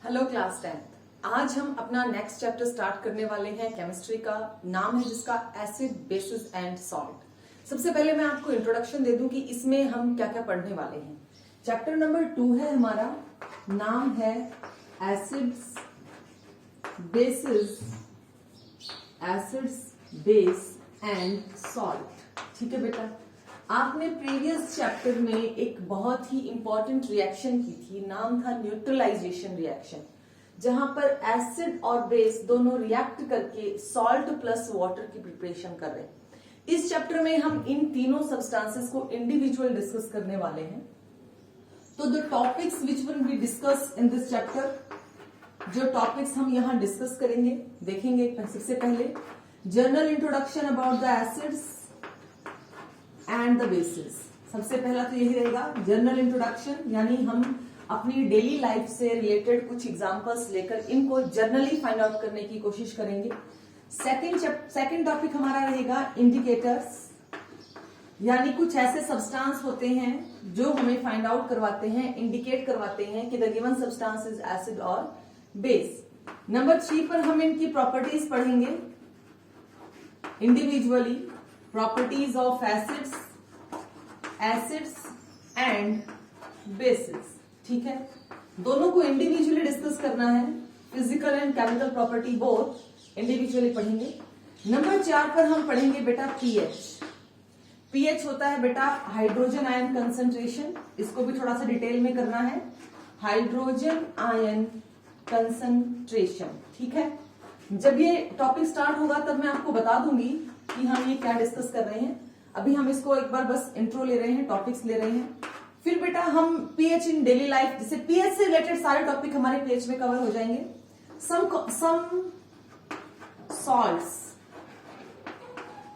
Hello class 10th। आज हम अपना नेक्स्ट चैप्टर स्टार्ट करने वाले हैं केमिस्ट्री का। नाम है जिसका एसिड बेसिस एंड सॉल्ट। सबसे पहले मैं आपको इंट्रोडक्शन दे दूं कि इसमें हम क्या क्या पढ़ने वाले हैं। चैप्टर नंबर 2 है हमारा, नाम है एसिड्स बेस एंड सॉल्ट। ठीक है बेटा, आपने प्रीवियस चैप्टर में एक बहुत ही इंपॉर्टेंट रिएक्शन की थी, नाम था न्यूट्रलाइजेशन रिएक्शन, जहां पर एसिड और बेस दोनों रिएक्ट करके सॉल्ट प्लस वाटर की प्रिपरेशन कर रहे हैं। इस चैप्टर में हम इन तीनों सब्सटेंसेस को इंडिविजुअल डिस्कस करने वाले हैं। तो the topics which will be discuss in this chapter, जो टॉपिक्स हम यहां डिस्कस करेंगे देखेंगे। सबसे पहले general introduction about the acids and the basis. सबसे पहला तो यही रहेगा जनरल इंट्रोडक्शन, यानी हम अपनी डेली लाइफ से रिलेटेड कुछ एग्जांपल्स लेकर इनको जनरली फाइंड आउट करने की कोशिश करेंगे। सेकंड टॉपिक हमारा रहेगा इंडिकेटर्स, यानी कुछ ऐसे सब्सटेंस होते हैं जो हमें फाइंड आउट करवाते हैं, इंडिकेट करवाते हैं कि the given substance is acid और बेस। नंबर 3 पर हम इनकी प्रॉपर्टीज पढ़ेंगे individually, properties of acids and bases. ठीक है, दोनों को इंडिविजुअली डिस्कस करना है। Physical and chemical property both individually पढ़ेंगे। नंबर 4 पर हम पढ़ेंगे बेटा पीएच होता है बेटा हाइड्रोजन आयन कंसंट्रेशन, इसको भी थोड़ा सा डिटेल में करना है। हाइड्रोजन आयन कंसंट्रेशन, ठीक है। जब ये टॉपिक स्टार्ट होगा तब मैं आपको बता दूंगी कि हम ये क्या डिस्कस कर रहे हैं। अभी हम इसको एक बार बस इंट्रो ले रहे हैं, टॉपिक्स ले रहे हैं। फिर बेटा हम पीएच इन डेली लाइफ, जैसे पीएच से रिलेटेड सारे टॉपिक हमारे पीएच में कवर हो जाएंगे। सम सॉल्ट्स,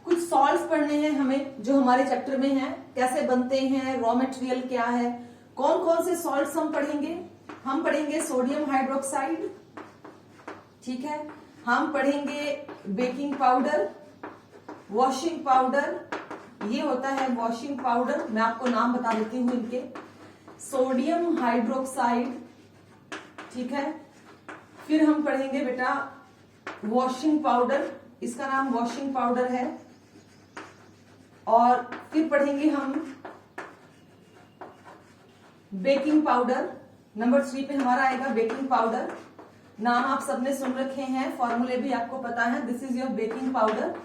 कुछ सॉल्ट्स पढ़ने हैं हमें जो हमारे चैप्टर में हैं, कैसे बनते हैं, रॉ मटेरियल क्या है, कौन कौन से सॉल्ट्स हम पढ़ेंगे। हम पढ़ेंगे सोडियम हाइड्रोक्साइड, ठीक है। हम पढ़ेंगे बेकिंग पाउडर, वॉशिंग पाउडर, ये होता है वॉशिंग पाउडर, मैं आपको नाम बता देती हूं इनके। सोडियम हाइड्रोक्साइड, ठीक है। फिर हम पढ़ेंगे बेटा वॉशिंग पाउडर, इसका नाम वॉशिंग पाउडर है। और फिर पढ़ेंगे हम बेकिंग पाउडर। नंबर 3 पे हमारा आएगा बेकिंग पाउडर। नाम आप सबने सुन रखे हैं, फॉर्मूले भी आपको पता है। This is your baking powder.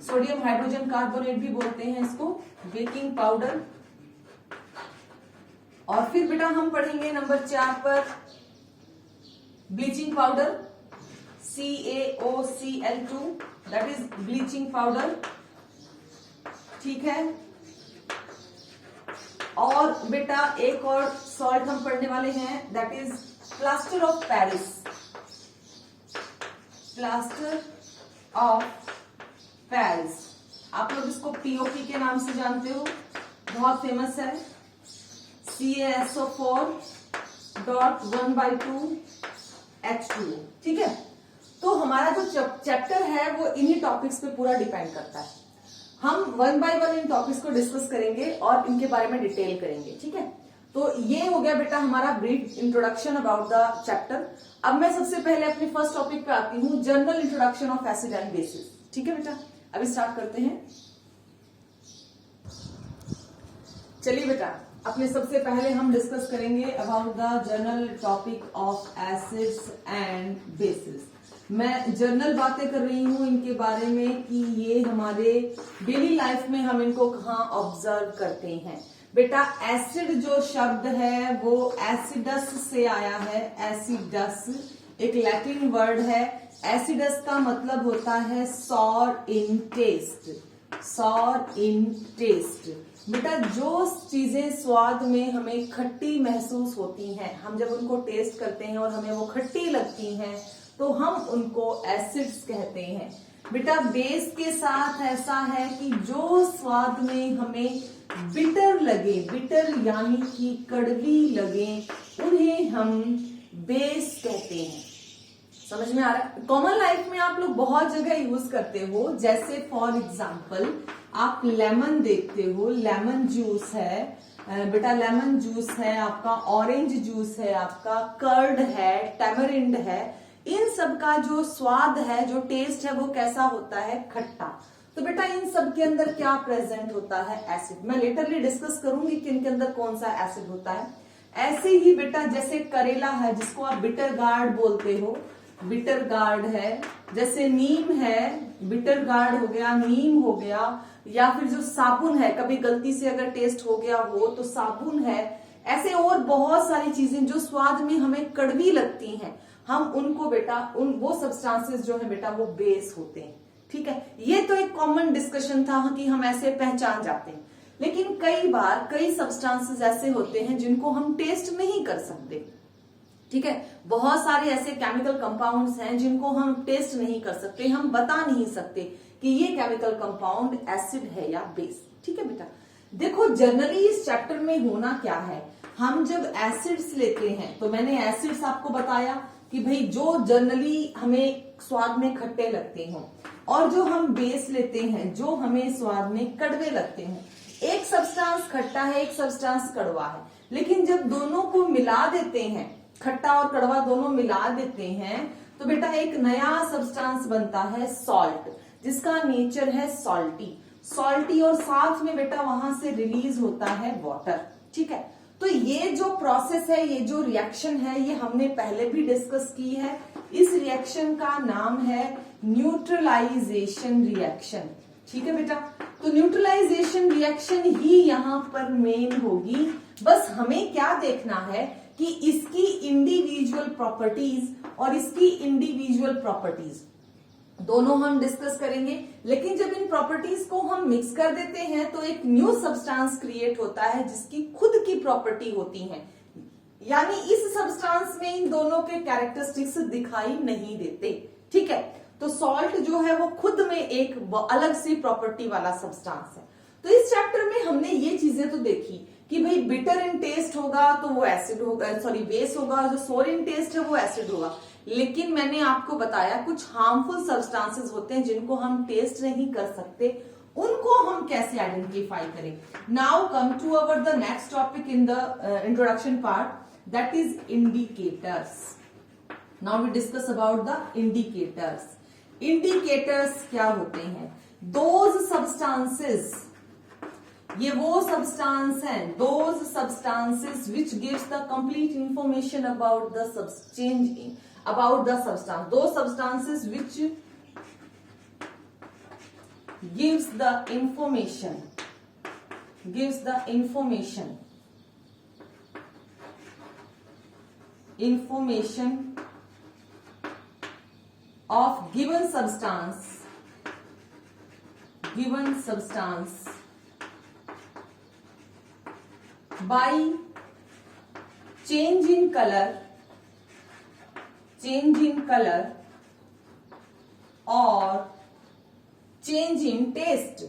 Sodium hydrogen carbonate भी बोलते हैं इसको, बेकिंग पाउडर। और फिर बेटा हम पढ़ेंगे नंबर 4 पर bleaching powder, CaOCl2, that is bleaching powder, ठीक है। और बेटा एक और सॉल्ट हम पढ़ने वाले हैं, that is plaster of Paris. Plaster of Paris, आप लोग इसको पीओपी के नाम से जानते हो, बहुत फेमस है। CaSO4.1/2H2O, ठीक है। तो हमारा जो चैप्टर है वो इन्हीं टॉपिक्स पे पूरा डिपेंड करता है। हम 1 बाय 1 इन टॉपिक्स को डिस्कस करेंगे और इनके बारे में डिटेल करेंगे, ठीक है। तो ये हो गया बेटा हमारा brief introduction about the chapter. अब मैं सबसे पहले अपने फर्स्ट टॉपिक पे आती हूँ, general introduction of acid and bases. ठीक है बेटा, अभी स्टार्ट करते हैं। चलिए बेटा, अपने सबसे पहले हम डिस्कस करेंगे about the general topic of acids and bases. मैं जनरल बातें कर रही हूं इनके बारे में कि ये हमारे डेली लाइफ में हम इनको कहाँ ऑब्जर्व करते हैं। बेटा एसिड जो शब्द है वो एसिडस से आया है। एसिडस एक लैटिन वर्ड है। एसिडस का मतलब होता है सॉर इन टेस्ट, सॉर इन टेस्ट। बेटा जो चीजें स्वाद में हमें खट्टी महसूस होती हैं, हम जब उनको टेस्ट करते हैं और हमें वो खट्टी लगती हैं तो हम उनको एसिड्स कहते हैं। बेटा बेस के साथ ऐसा है कि जो स्वाद में हमें बिटर लगे, बिटर यानी कि कड़वी लगे, उन्हें हम बेस कहते हैं। समझ में आ रहा है? कॉमन लाइफ में आप लोग बहुत जगह यूज करते हो, जैसे फॉर एग्जाम्पल आप लेमन देखते हो, लेमन जूस है, बेटा लेमन जूस है, आपका ऑरेंज जूस है, आपका कर्ड है, टैमरिंड है, इन सब का जो स्वाद है, जो टेस्ट है, वो कैसा होता है? खट्टा। तो बेटा इन सब के अंदर क्या प्रेजेंट होता है? एसिड। मैं लेटरली डिस्कस करूंगी कि इनके अंदर कौन सा एसिड होता है। ऐसे ही बेटा जैसे करेला है जिसको आप बिटर गार्ड बोलते हो, बिटर गार्ड है, जैसे नीम है, बिटर गार्ड हो गया, नीम हो गया, या फिर जो साबुन है, कभी गलती से अगर टेस्ट हो गया हो तो साबुन है। ऐसे और बहुत सारी चीजें जो स्वाद में हमें कड़वी लगती हैं, हम उनको बेटा वो सब्सटेंसेस जो है बेटा वो बेस होते हैं। ठीक है, ये तो एक कॉमन डिस्कशन था कि हम ऐसे पहचान जाते हैं, लेकिन कई बार कई सब्सटेंसेस ऐसे होते हैं जिनको हम टेस्ट नहीं कर सकते। ठीक है, बहुत सारे ऐसे केमिकल कंपाउंड्स हैं जिनको हम टेस्ट नहीं कर सकते, हम बता नहीं सकते कि ये केमिकल कंपाउंड एसिड है या बेस। ठीक है बेटा, देखो जनरली इस चैप्टर में होना क्या है, हम जब एसिड्स लेते हैं तो मैंने एसिड्स आपको बताया कि भाई जो जनरली हमें स्वाद में खट्टे लगते हों, और जो हम बेस लेते हैं जो हमें स्वाद में कड़वे लगते हों। एक सब्सटेंस खट्टा है, एक सब्सटेंस कड़वा है, लेकिन जब दोनों को मिला देते हैं, खट्टा और कड़वा दोनों मिला देते हैं, तो बेटा एक नया सब्सटेंस बनता है सॉल्ट, जिसका नेचर है सॉल्टी। सॉल्टी और साथ में बेटा वहां से रिलीज होता है वाटर। ठीक है, तो ये जो प्रोसेस है, ये जो रिएक्शन है, ये हमने पहले भी डिस्कस की है। इस रिएक्शन का नाम है न्यूट्रलाइजेशन रिएक्शन। ठीक है बेटा, तो न्यूट्रलाइजेशन रिएक्शन ही यहाँ पर मेन होगी। बस हमें क्या देखना है कि इसकी इंडिविजुअल प्रॉपर्टीज और इसकी इंडिविजुअल प्रॉपर्टीज दोनों हम डिस्कस करेंगे। लेकिन जब इन प्रॉपर्टीज को हम मिक्स कर देते हैं तो एक न्यू सब्सटेंस क्रिएट होता है जिसकी खुद की प्रॉपर्टी होती है, यानी इस सब्सटेंस में इन दोनों के कैरेक्टरिस्टिक्स दिखाई नहीं देते। ठीक है, तो सॉल्ट जो है वो खुद में एक अलग सी प्रॉपर्टी वाला सब्सटेंस है। तो इस चैप्टर में हमने ये चीजें तो देखी कि भाई बिटर इन टेस्ट होगा तो वो एसिड होगा, सॉरी बेस होगा, जो सोर इन टेस्ट है वो एसिड होगा। लेकिन मैंने आपको बताया कुछ हार्मफुल सब्सटेंसेस होते हैं जिनको हम टेस्ट नहीं कर सकते, उनको हम कैसे आइडेंटिफाई करें। Now come to our the next topic in the introduction part, that is indicators. Now we discuss about the indicators. Indicators क्या होते हैं? दोज सब्सटेंसेस, ये वो सब्सटेंस हैं, those substances which gives the complete information about the change about the substance, those substances which gives the information of given substance by change in color और change in taste,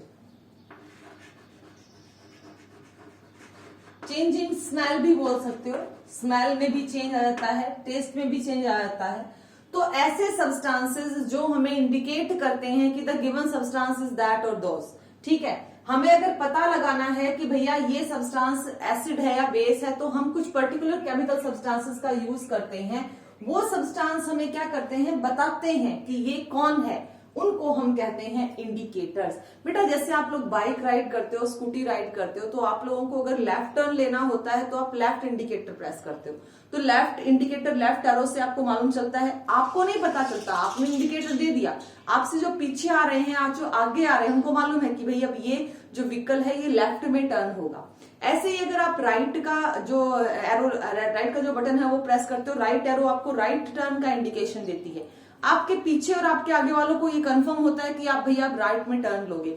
change in smell भी बोल सकते हो, smell में भी change आ जाता है, test में भी चेंज आ जाता है। तो ऐसे सब्सटेंसेस जो हमें इंडिकेट करते हैं कि the given substance is that और दोस। ठीक है, हमें अगर पता लगाना है कि भैया ये सब्सटेंस एसिड है या बेस है, तो हम कुछ पर्टिकुलर केमिकल सब्सटेंसेस का यूज करते हैं। वो सब्सटेंस हमें क्या करते हैं, बताते हैं कि ये कौन है, उनको हम कहते हैं इंडिकेटर्स। बेटा जैसे आप लोग बाइक राइड करते हो, स्कूटी राइड करते हो, तो आप लोगों को अगर लेफ्ट टर्न लेना होता है तो आप लेफ्ट इंडिकेटर प्रेस करते हो, तो लेफ्ट इंडिकेटर, लेफ्ट एरो से आपको मालूम चलता है, आपको नहीं पता चलता, आपने इंडिकेटर दे दिया, आपसे जो पीछे आ रहे हैं, आप जो आगे आ रहे हैं, उनको मालूम है कि भाई अब ये जो व्हीकल है ये लेफ्ट में टर्न होगा। ऐसे ही अगर आप राइट का जो एरो, राइट का जो बटन है वो प्रेस करते हो, राइट एरो आपको राइट टर्न का इंडिकेशन देती है। आपके पीछे और आपके आगे वालों को ये कंफर्म होता है कि आप भैया आप राइट में टर्न लोगे,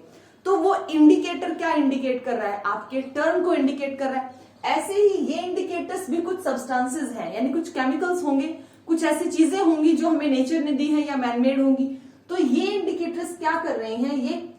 तो वो इंडिकेटर क्या इंडिकेट कर रहा है, आपके टर्न को इंडिकेट कर रहा है। ऐसे ही ये इंडिकेटर्स भी कुछ सब्सटेंसेस हैं, यानी कुछ केमिकल्स होंगे, कुछ ऐसी चीजें होंगी जो हमें नेचर ने दी है या मैनमेड होंगी। तो ये इंडिकेटर्स क्या कर रहे हैं, ये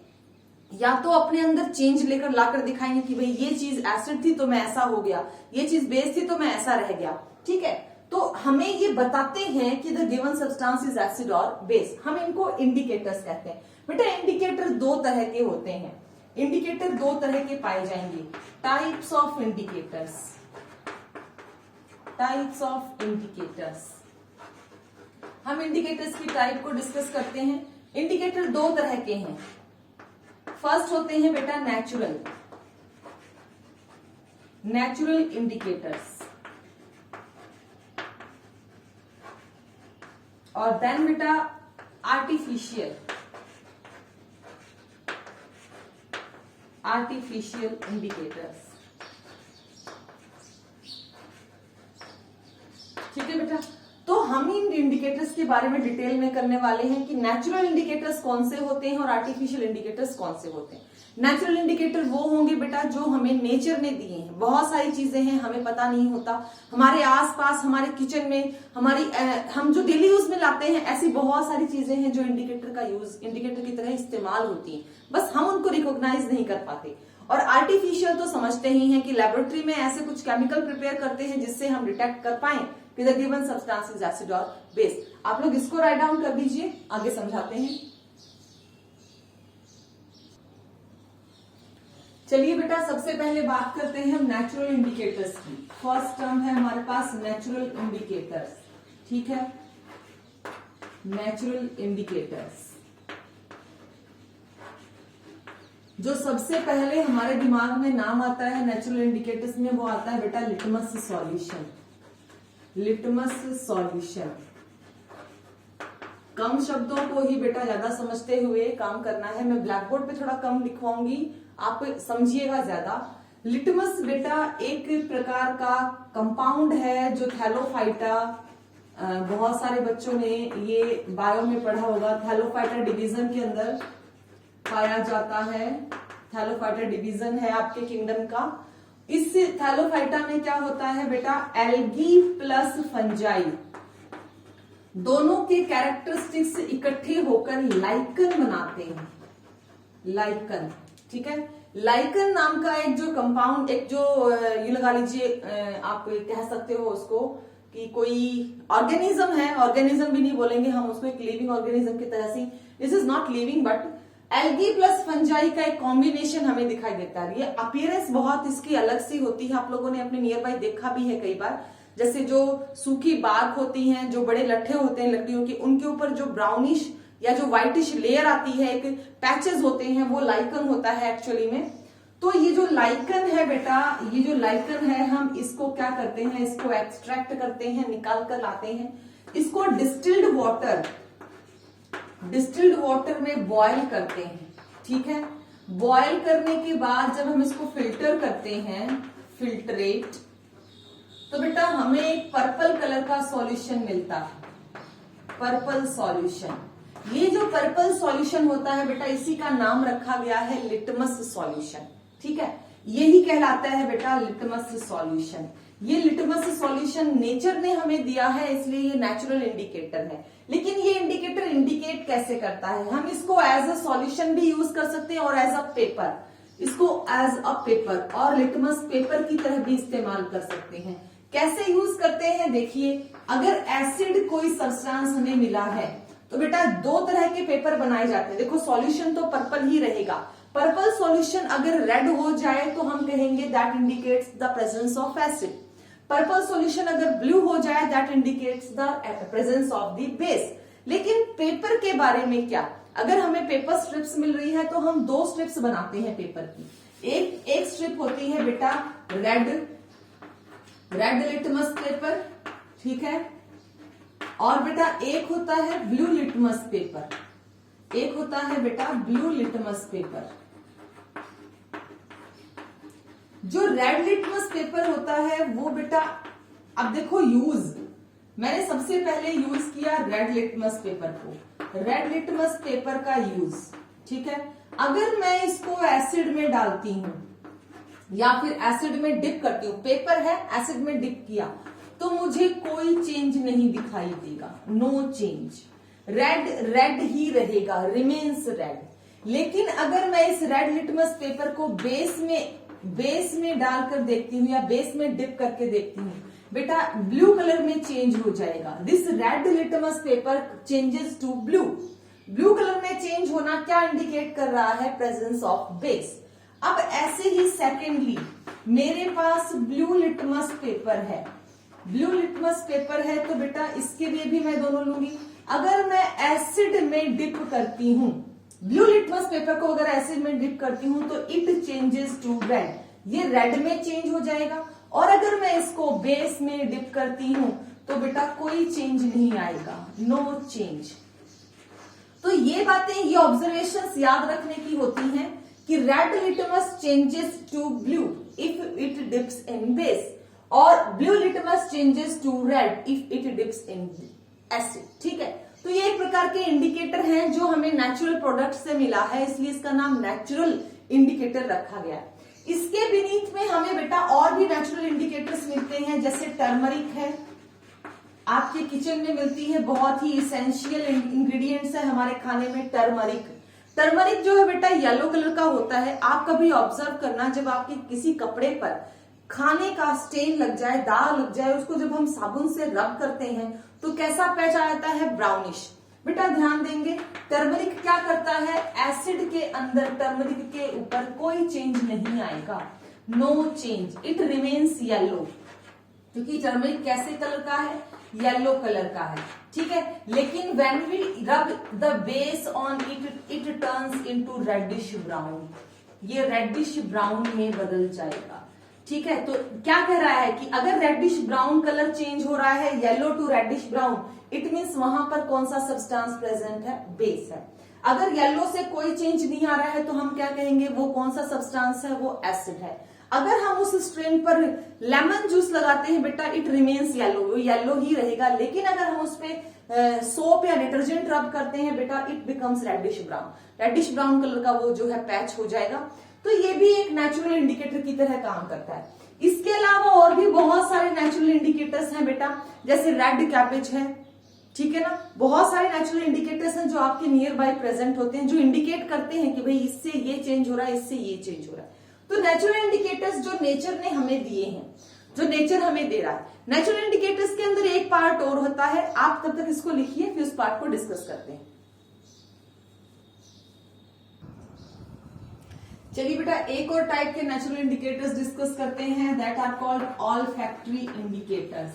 या तो अपने अंदर चेंज लेकर लाकर दिखाएंगे कि भाई ये चीज एसिड थी तो मैं ऐसा हो गया, ये चीज बेस थी तो मैं ऐसा रह गया। ठीक है, तो हमें ये बताते हैं कि the given substance is acid और बेस, हम इनको इंडिकेटर्स कहते हैं। बेटा इंडिकेटर दो तरह के होते हैं, इंडिकेटर दो तरह के पाए जाएंगे, types of indicators, types of indicators. हम इंडिकेटर्स की टाइप को डिस्कस करते हैं। इंडिकेटर दो तरह के हैं। फर्स्ट होते हैं बेटा नेचुरल, नेचुरल इंडिकेटर्स, और देन बेटा आर्टिफिशियल, आर्टिफिशियल इंडिकेटर्स। ठीक है बेटा, तो हम इन इंडिकेटर्स के बारे में डिटेल में करने वाले हैं कि नेचुरल इंडिकेटर्स कौन से होते हैं और आर्टिफिशियल इंडिकेटर्स कौन से होते हैं। नेचुरल इंडिकेटर वो होंगे बेटा जो हमें नेचर ने दिए हैं। बहुत सारी चीजें हैं हमें पता नहीं होता, हमारे आसपास, हमारे किचन में, हम जो डेली यूज में लाते हैं, ऐसी बहुत सारी चीजें हैं जो इंडिकेटर का यूज, इंडिकेटर की तरह इस्तेमाल होती हैं, बस हम उनको रिकॉग्नाइज नहीं कर पाते। और आर्टिफिशियल तो समझते ही हैं कि लेबोरेटरी में ऐसे कुछ केमिकल प्रिपेयर करते हैं जिससे हम डिटेक्ट कर पाए कि the given substance is acid और बेस। आप लोग इसको राइट डाउन कर दीजिए, आगे समझाते हैं। चलिए बेटा, सबसे पहले बात करते हैं हम नेचुरल इंडिकेटर्स की। फर्स्ट टर्म है हमारे पास नेचुरल इंडिकेटर्स। ठीक है, नेचुरल इंडिकेटर्स। जो सबसे पहले हमारे दिमाग में नाम आता है नेचुरल इंडिकेटर्स में, वो आता है बेटा लिटमस सॉल्यूशन। Litmus solution. कम शब्दों को ही बेटा ज्यादा समझते हुए काम करना है। मैं ब्लैक बोर्ड पे थोड़ा कम लिखवाऊंगी, आप समझिएगा ज्यादा। लिटमस बेटा एक प्रकार का कंपाउंड है जो थैलोफाइटा, बहुत सारे बच्चों ने ये बायो में पढ़ा होगा, थैलोफाइटा डिवीजन के अंदर पाया जाता है। थैलोफाइटा डिवीजन है आपके किंगडम का। इस थैलोफाइटा में क्या होता है बेटा, एल्गी प्लस फंजाई दोनों के कैरेक्टरिस्टिक्स इकट्ठे होकर लाइकन बनाते हैं। लाइकन, ठीक है। लाइकन नाम का एक जो कंपाउंड, एक जो ये लगा लीजिए, आप कह सकते हो उसको कि कोई ऑर्गेनिज्म है, ऑर्गेनिज्म भी नहीं बोलेंगे हम उसको, एक लिविंग ऑर्गेनिज्म की तरह से। This is not living but algae plus fungi का एक कॉम्बिनेशन हमें दिखाई देता है। ये अपीयरेंस बहुत इसकी अलग सी होती है, आप लोगों ने अपने नियर बाय देखा भी है कई बार। जैसे जो सूखी बार्क होती हैं, जो बड़े लट्ठे होते हैं लकड़ियों के, उनके ऊपर जो ब्राउनिश या जो व्हाइटिश लेयर आती है, एक पैचेस होते हैं, वो लाइकन होता है एक्चुअली में। तो ये जो लाइकन है बेटा, ये जो लाइकन है, हम इसको क्या करते हैं, इसको एक्सट्रैक्ट करते हैं, निकाल कर लाते हैं, इसको डिस्टिल्ड वाटर में बॉयल करते हैं। ठीक है, बॉयल करने के बाद जब हम इसको फिल्टर करते हैं, फिल्ट्रेट, तो बेटा हमें एक पर्पल कलर का सॉल्यूशन मिलता है, पर्पल सॉल्यूशन। ये जो पर्पल सॉल्यूशन होता है बेटा, इसी का नाम रखा गया है लिटमस सॉल्यूशन। ठीक है, यही कहलाता है बेटा लिटमस सॉल्यूशन। ये लिटमस सॉल्यूशन नेचर ने हमें दिया है, इसलिए ये नेचुरल इंडिकेटर है। लेकिन ये इंडिकेटर इंडिकेट कैसे करता है, हम इसको एज अ सॉल्यूशन भी यूज कर सकते हैं और एज अ पेपर, इसको एज अ पेपर और लिटमस पेपर की तरह भी इस्तेमाल कर सकते हैं। कैसे यूज करते हैं देखिए, अगर एसिड कोई सब्सटेंस हमें मिला है तो बेटा दो तरह के पेपर बनाए जाते हैं। देखो सॉल्यूशन तो पर्पल ही रहेगा। पर्पल सॉल्यूशन अगर रेड हो जाए तो हम कहेंगे that indicates the presence of acid. Purple solution अगर ब्लू हो जाए that indicates the presence of the base. लेकिन पेपर के बारे में क्या, अगर हमें पेपर स्ट्रिप्स मिल रही है तो हम दो स्ट्रिप्स बनाते हैं पेपर की। एक स्ट्रिप होती है बेटा रेड लिटमस पेपर, ठीक है, और बेटा एक होता है ब्लू लिटमस पेपर, एक होता है बेटा ब्लू लिटमस पेपर। जो रेड लिटमस पेपर होता है वो बेटा, अब देखो यूज, मैंने सबसे पहले यूज किया रेड लिटमस पेपर को, रेड लिटमस पेपर का यूज, ठीक है। अगर मैं इसको एसिड में डालती हूं या फिर एसिड में डिप करती हूं, पेपर है एसिड में डिप किया, तो मुझे कोई चेंज नहीं दिखाई देगा, नो चेंज, रेड ही रहेगा, रिमेन्स रेड। लेकिन अगर मैं इस रेड लिटमस पेपर को बेस में डालकर देखती हूँ या बेस में डिप करके देखती हूँ, बेटा ब्लू कलर में चेंज हो जाएगा। This red litmus paper changes to blue. Blue colour में चेंज होना क्या इंडिकेट कर रहा है, प्रेजेंस ऑफ बेस। अब ऐसे ही सेकेंडली मेरे पास ब्लू लिटमस पेपर है, ब्लू लिटमस पेपर है तो बेटा इसके लिए भी मैं दोनों लूंगी। अगर मैं एसिड में डिप करती हूं, ब्लू लिटमस पेपर को अगर एसिड में डिप करती हूं तो इट चेंजेस टू रेड, ये रेड में चेंज हो जाएगा। और अगर मैं इसको बेस में डिप करती हूं तो बेटा कोई चेंज नहीं आएगा, नो चेंज। तो ये बातें, ये ऑब्जर्वेशंस याद रखने की होती हैं कि red litmus changes to blue if it dips in base, और blue litmus changes to red if it dips in acid. ठीक है, तो ये एक प्रकार के इंडिकेटर हैं जो हमें नेचुरल प्रोडक्ट से मिला है, इसलिए इसका नाम नेचुरल इंडिकेटर रखा गया है। इसके बीनीथ में हमें बेटा और भी नेचुरल इंडिकेटर्स मिलते हैं, जैसे टर्मरिक है, आपके किचन में मिलती है, बहुत ही इसेंशियल इंग्रेडिएंट्स है हमारे खाने में टर्मरिक। टर्मरिक जो है बेटा येलो कलर का होता है। आप कभी ऑब्जर्व करना, जब आपके किसी कपड़े पर खाने का स्टेन लग जाए, दाग लग जाए, उसको जब हम साबुन से रब करते हैं तो कैसा पैच आता है, ब्राउनिश। बेटा ध्यान देंगे, टर्मरिक क्या करता है, एसिड के अंदर टर्मरिक के ऊपर कोई चेंज नहीं आएगा, no change, it remains yellow, क्योंकि टर्मरिक कैसे कलर का है, येलो कलर का है। ठीक है, लेकिन when we rub the base on it, it turns into reddish brown, ये रेडिश ब्राउन में बदल जाएगा। ठीक है, तो क्या कह रहा है कि अगर रेडिश ब्राउन कलर चेंज हो रहा है, yellow to reddish brown, it means वहां पर कौन सा सब्सटेंस प्रेजेंट है, बेस है। अगर येलो से कोई चेंज नहीं आ रहा है तो हम क्या कहेंगे, वो कौन सा सब्सटेंस है, वो एसिड है। अगर हम उस स्ट्रेन पर लेमन जूस लगाते हैं बेटा, इट रिमेन्स येलो, वो येलो ही रहेगा। लेकिन अगर हम उस पे सोप या डिटर्जेंट रब करते हैं बेटा, it becomes reddish brown, reddish brown colour का वो जो है पैच हो जाएगा। तो ये भी एक नेचुरल इंडिकेटर की तरह काम करता है। इसके अलावा और भी बहुत सारे नेचुरल इंडिकेटर्स हैं बेटा, जैसे रेड कैपेज है, ठीक है ना, बहुत सारे नेचुरल इंडिकेटर्स हैं जो आपके नियर बाय प्रेजेंट होते हैं, जो इंडिकेट करते हैं कि भाई इससे ये चेंज हो रहा है, इससे ये चेंज हो रहा है। तो नेचुरल इंडिकेटर्स जो नेचर ने हमें दिए हैं, जो नेचर हमें दे रहा है, नेचुरल इंडिकेटर्स के अंदर एक पार्ट और होता है, आप तब तक इसको लिखिए, फिर उस पार्ट को डिस्कस करते हैं। चलिए बेटा, एक और टाइप के नेचुरल इंडिकेटर्स डिस्कस करते हैं, that are called olfactory indicators,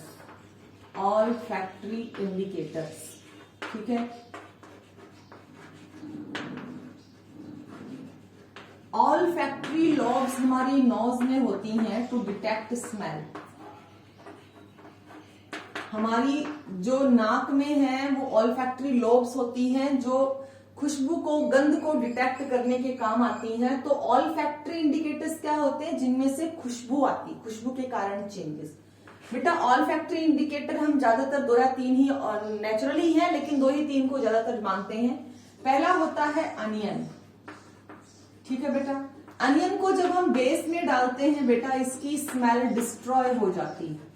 olfactory indicators. ठीक है, ऑल्फैक्टरी लॉब्स हमारी नोज में होती हैं टू डिटेक्ट स्मेल। हमारी जो नाक में है वो ऑल्फैक्टरी लॉब्स होती हैं जो खुशबू को, गंध को डिटेक्ट करने के काम आती हैं। तो ऑल्फैक्टरी इंडिकेटर्स क्या होते हैं, जिनमें से खुशबू आती, खुशबू के कारण चेंजेस। बेटा ऑल्फैक्टरी इंडिकेटर हम ज्यादातर 2 या 3 ही नेचुरली है, लेकिन 2 ही 3 को ज्यादातर मानते हैं। पहला होता है अनियन। ठीक है बेटा, अनियन को जब हम बेस में डालते हैं बेटा, इसकी स्मेल डिस्ट्रॉय हो जाती है,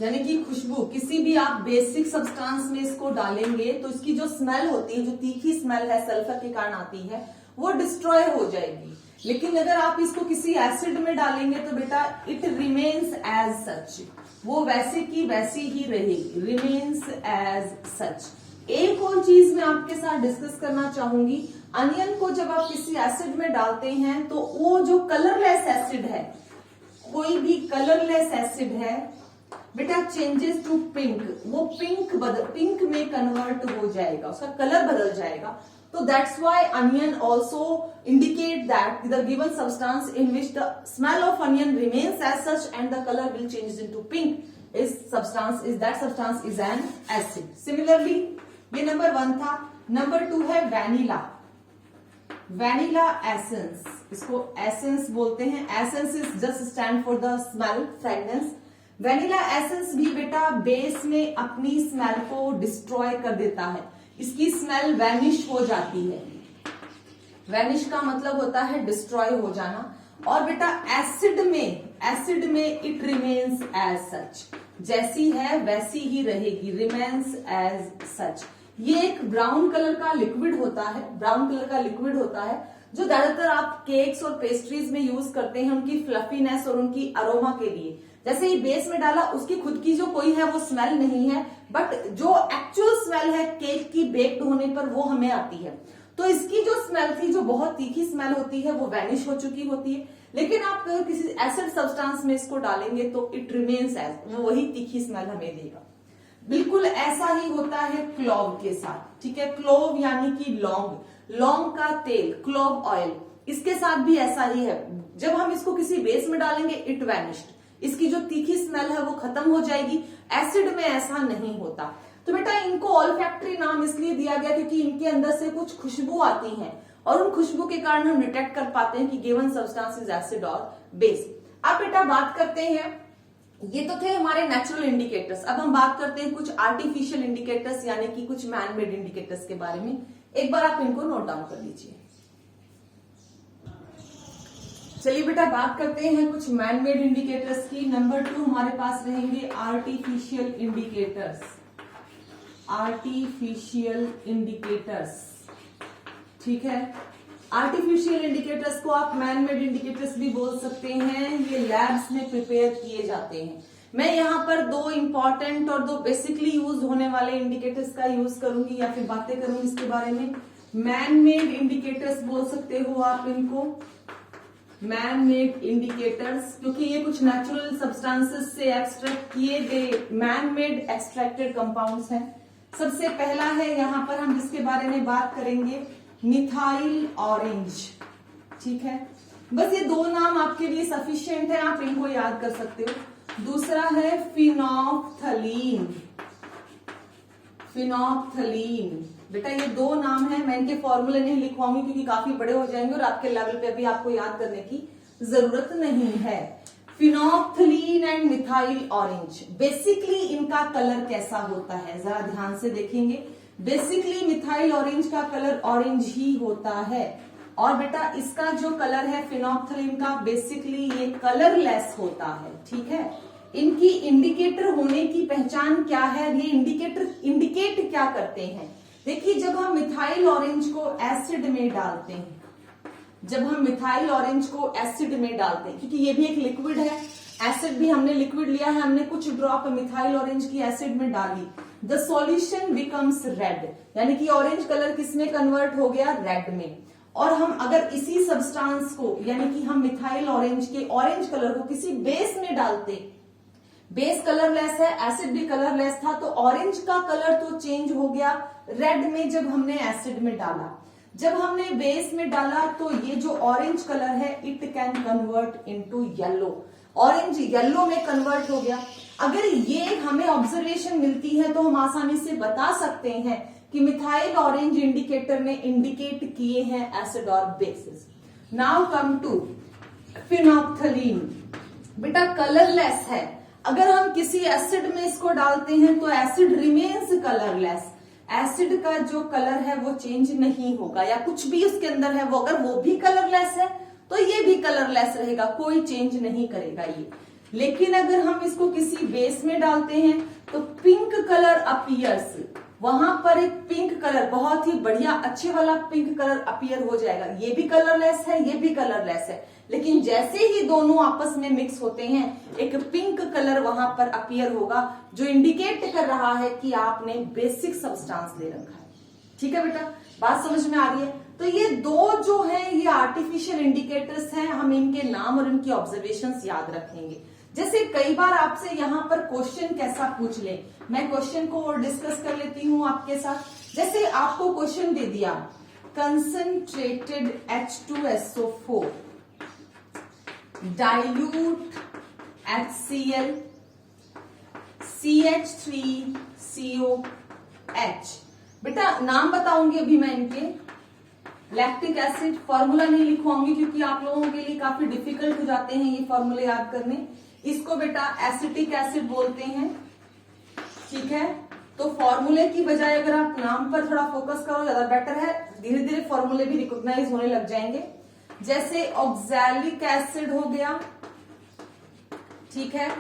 यानी कि खुशबू, किसी भी आप बेसिक सब्सटेंस में इसको डालेंगे तो इसकी जो स्मेल होती है, जो तीखी स्मेल है सल्फर के कारण आती है, वो डिस्ट्रॉय हो जाएगी। लेकिन अगर आप इसको किसी एसिड में डालेंगे तो बेटा इट रिमेन्स एज सच, वो वैसे की वैसी ही रहेगी, रिमेन्स एज सच। एक और चीज मैं आपके साथ डिस्कस करना चाहूंगी, अनियन को जब आप किसी एसिड में डालते हैं तो वो जो कलरलेस एसिड है, कोई भी कलरलेस एसिड है बेटा, चेंजेस टू पिंक, वो पिंक में कन्वर्ट हो जाएगा, उसका कलर बदल जाएगा। तो that's why onion also indicate that the given substance in which the smell of onion remains as such and the colour will change into pink is that substance is an acid. Similarly ये number 1 था। Number 2 है vanilla, vanilla essence, इसको essence बोलते हैं। Essence is just stand for the smell, fragrance. Vanilla essence भी बेटा base में अपनी स्मेल को डिस्ट्रॉय कर देता है, इसकी स्मेल वैनिश हो जाती है। वैनिश का मतलब होता है डिस्ट्रॉय हो जाना। और बेटा एसिड में इट रिमेन्स एज सच, जैसी है वैसी ही रहेगी, रिमेन्स एज सच। ये एक ब्राउन कलर का लिक्विड होता है, जो ज्यादातर आप केक्स और पेस्ट्रीज में यूज करते हैं उनकी फ्लफीनेस और उनकी अरोमा के लिए। जैसे ही बेस में डाला, उसकी खुद की जो कोई है वो स्मेल नहीं है, बट जो एक्चुअल स्मेल है केक की बेक्ड होने पर वो हमें आती है। तो इसकी जो स्मेल थी, जो बहुत तीखी स्मेल होती है, वो वैनिश हो चुकी होती है। लेकिन आप अगर किसी एसिड सब्सटेंस में इसको डालेंगे तो इट रिमेन्स एज, वो वही तीखी स्मेल हमें देगा। बिल्कुल ऐसा ही होता है क्लोव के साथ, ठीक है। क्लोव यानी कि लौंग, लौंग का तेल, क्लोव ऑयल, इसके साथ भी ऐसा ही है। जब हम इसको किसी बेस में डालेंगे इट वैनिश्ड, इसकी जो तीखी स्मेल है वो खत्म हो जाएगी। एसिड में ऐसा नहीं होता। तो बेटा इनको ऑल्फैक्टरी नाम इसलिए दिया गया क्योंकि इनके अंदर से कुछ खुशबू आती है और उन खुशबू के कारण हम डिटेक्ट कर पाते हैं कि गिवन सब्सटेंस इज एसिड और बेस। अब बेटा बात करते हैं, ये तो थे हमारे नेचुरल इंडिकेटर्स। अब हम बात करते हैं कुछ आर्टिफिशियल इंडिकेटर्स यानी कि कुछ मैन मेड इंडिकेटर्स के बारे में। एक बार आप इनको नोट डाउन कर लीजिए। चलिए बेटा बात करते हैं कुछ मैन मेड इंडिकेटर्स की। नंबर 2 हमारे पास रहेंगे आर्टिफिशियल इंडिकेटर्स। आर्टिफिशियल इंडिकेटर्स, ठीक है। आर्टिफिशियल इंडिकेटर्स को आप मैन मेड इंडिकेटर्स भी बोल सकते हैं। ये लैब्स में प्रिपेयर किए जाते हैं। मैं यहाँ पर 2 इंपॉर्टेंट और 2 बेसिकली यूज होने वाले इंडिकेटर्स का यूज करूंगी या फिर बातें करूंगी इसके बारे में। मैन मेड इंडिकेटर्स बोल सकते हो आप इनको, मैन मेड इंडिकेटर्स, क्योंकि ये कुछ नेचुरल सब्सटेंसेस से एक्सट्रैक्ट किए गए मैन मेड एक्सट्रैक्टेड कंपाउंड्स हैं। सबसे पहला है यहाँ पर हम जिसके बारे में बात करेंगे, मिथाइल ऑरेंज, ठीक है। बस ये 2 नाम आपके लिए सफिशिएंट है, आप इनको याद कर सकते हो। दूसरा है फिनोफ्थलीन। फिनोफ्थलीन बेटा ये 2 नाम है, मैं इनके फॉर्मूले नहीं लिखवाऊंगी क्योंकि काफी बड़े हो जाएंगे और आपके लेवल पे अभी आपको याद करने की जरूरत नहीं है। Phenolphthalein and methyl orange, basically इनका कलर कैसा होता है जरा ध्यान से देखेंगे। बेसिकली मिथाइल ऑरेंज का कलर ऑरेंज ही होता है और बेटा इसका जो कलर है फिनोफ्थलीन का, बेसिकली ये कलरलेस होता है, ठीक है। इनकी इंडिकेटर होने की पहचान क्या है, ये इंडिकेटर इंडिकेट क्या करते हैं। देखिए जब हम मिथाइल ऑरेंज को एसिड में डालते हैं, जब हम मिथाइल ऑरेंज को एसिड में डालते हैं, क्योंकि ये भी एक लिक्विड है, एसिड भी हमने लिक्विड लिया है, हमने कुछ ड्रॉप मिथाइल ऑरेंज की एसिड में डाली, द सॉल्यूशन बिकम्स रेड, यानी कि ऑरेंज कलर किसमें कन्वर्ट हो गया, रेड में। और हम अगर इसी सब्सटेंस को यानी कि हम मिथाइल ऑरेंज के ऑरेंज कलर को किसी बेस में डालते, बेस कलरलेस है, एसिड भी कलरलेस था, तो ऑरेंज का कलर तो चेंज हो गया रेड में जब हमने एसिड में डाला। जब हमने बेस में डाला तो ये जो ऑरेंज कलर है it can convert into yellow, orange yellow में कन्वर्ट हो गया। अगर ये हमें ऑब्जर्वेशन मिलती है तो हम आसानी से बता सकते हैं कि मिथाइल ऑरेंज इंडिकेटर ने इंडिकेट किए हैं एसिड और bases. Now come to phenolphthalein, बेटा कलरलेस है। अगर हम किसी एसिड में इसको डालते हैं तो एसिड रिमेन्स कलरलेस, एसिड का जो कलर है वो चेंज नहीं होगा, या कुछ भी उसके अंदर है वो अगर वो भी कलरलेस है तो ये भी कलरलेस रहेगा, कोई चेंज नहीं करेगा ये। लेकिन अगर हम इसको किसी बेस में डालते हैं तो पिंक कलर अपीयर्स, वहां पर एक पिंक कलर, बहुत ही बढ़िया अच्छे वाला पिंक कलर अपीयर हो जाएगा। ये भी कलरलेस है, ये भी कलरलेस है, लेकिन जैसे ही दोनों आपस में मिक्स होते हैं एक पिंक कलर वहां पर अपीयर होगा जो इंडिकेट कर रहा है कि आपने बेसिक सब्सटेंस ले रखा है। ठीक है बेटा, बात समझ में आ रही है। तो ये 2 जो है ये आर्टिफिशियल इंडिकेटर्स हैं, हम इनके नाम और इनकी ऑब्जर्वेशंस याद रखेंगे। जैसे कई बार आपसे यहाँ पर क्वेश्चन कैसा पूछ ले, मैं क्वेश्चन को और डिस्कस कर लेती हूँ आपके साथ। जैसे आपको क्वेश्चन दे दिया concentrated H2SO4 dilute HCl CH3COH, बेटा नाम बताऊंगी अभी मैं इनके। लैक्टिक एसिड, फॉर्मूला नहीं लिखवाऊंगी क्योंकि आप लोगों के लिए काफी डिफिकल्ट हो जाते हैं ये फॉर्मूले याद करने। इसको बेटा एसिटिक एसिड बोलते हैं, ठीक है। तो फॉर्मूले की बजाय अगर आप नाम पर थोड़ा फोकस करो ज्यादा बेटर है, धीरे धीरे फॉर्मूले भी रिकॉग्नाइज होने लग जाएंगे। जैसे ऑक्सैलिक एसिड हो गया, ठीक है,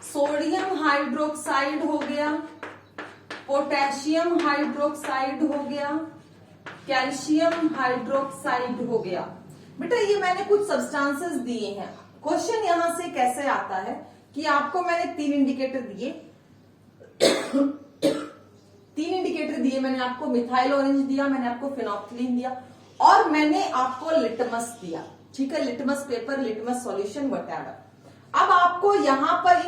सोडियम हाइड्रोक्साइड हो गया, पोटेशियम हाइड्रोक्साइड हो गया, कैल्शियम हाइड्रोक्साइड हो गया। बेटा ये मैंने कुछ सब्सटेंसेस दिए हैं। क्वेश्चन यहां से कैसे आता है कि आपको मैंने 3 इंडिकेटर दिए, 3 इंडिकेटर दिए मैंने आपको, मिथाइल ऑरेंज दिया, मैंने आपको फिनोक्सिलिन दिया और मैंने आपको लिटमस दिया, ठीक है, litmus paper, litmus solution whatever. अब आपको यहां पर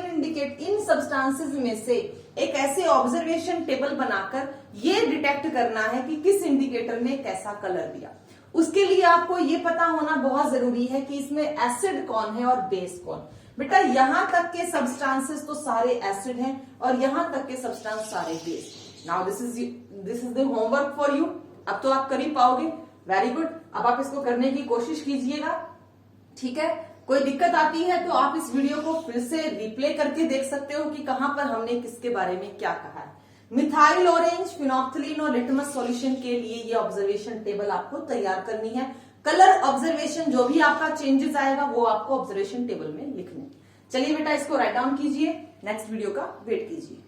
इन सब्सटेंसेस में से एक ऐसे ऑब्जर्वेशन टेबल बनाकर ये डिटेक्ट करना है कि किस इंडिकेटर ने कैसा कलर दिया। उसके लिए आपको ये पता होना बहुत जरूरी है कि इसमें एसिड कौन है और बेस कौन। बेटा यहां तक के सब्सटेंसेस तो सारे एसिड हैं और यहां तक के सब्सटेंस सारे base. Now this is the homework for you. अब तो आप कर ही पाओगे, वेरी गुड। अब आप इसको करने की कोशिश कीजिएगा, ठीक है। कोई दिक्कत आती है तो आप इस वीडियो को फिर से रिप्ले करके देख सकते हो कि कहां पर हमने किसके बारे में क्या कहा है। मिथाइल ऑरेंज, फिनोक्सिलिन और लिटमस सॉल्यूशन के लिए ये ऑब्जर्वेशन टेबल आपको तैयार करनी है। कलर ऑब्जर्वेशन जो भी आपका चेंजेस आएगा वो आपको ऑब्जर्वेशन टेबल में लिखने। चलिए बेटा इसको राइट डाउन कीजिए, नेक्स्ट वीडियो का वेट कीजिए।